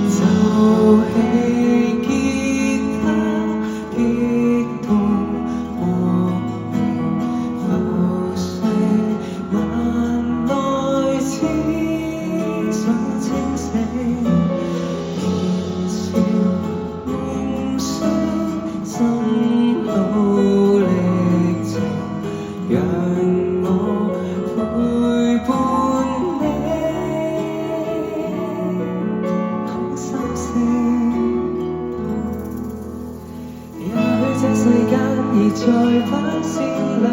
奏起吉他，激動和平浮世，難耐此想清醒。年少夢想，心路歷程，讓我陪伴你，講心聲。也許這世間已再不閃亮，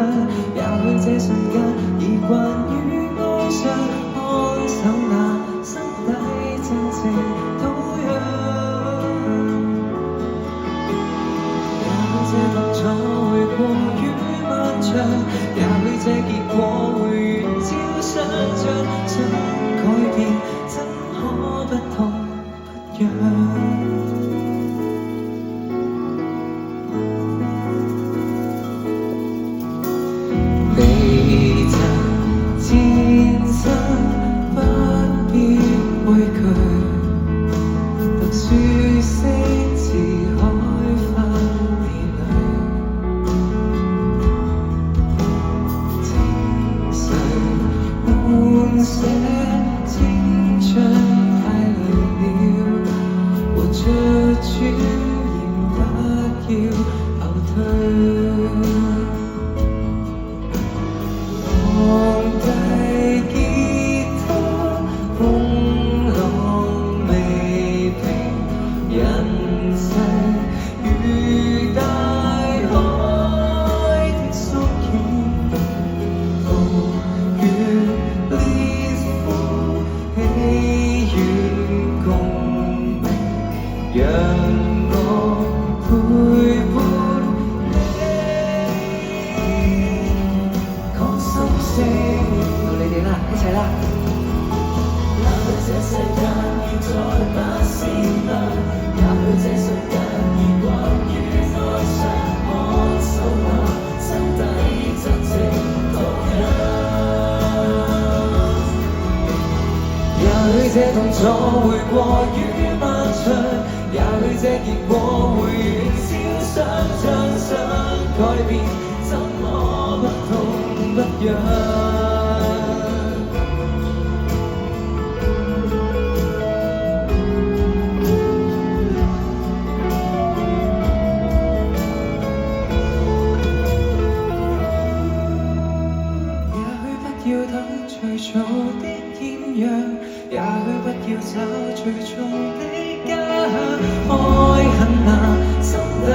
也許這瞬間已慣於哀傷，看守那心底真正土壤。也許這痛楚會過於漫長，也許這結果會遠超想像，想改變怎可不痛不癢。未曾戰爭，不必畏懼，讀書識字海翻地雷，情緒滿瀉，青春太累了，活出尊嚴，不要後退。放低吉他，風浪未平，人世如大海的縮影，無怨烈火，喜悅共鳴，讓我陪伴你，講心聲。到你哋啦，一齊啦！也許這世間已再不閃亮，也許這瞬間已慣於哀傷，看守那心底真正土壤。也許這痛楚會過於漫長，也許這結果會遠超想像，想改變怎可不痛不癢。也許不要等最早的豔陽，也許不要找最終的家鄉，愛恨那心底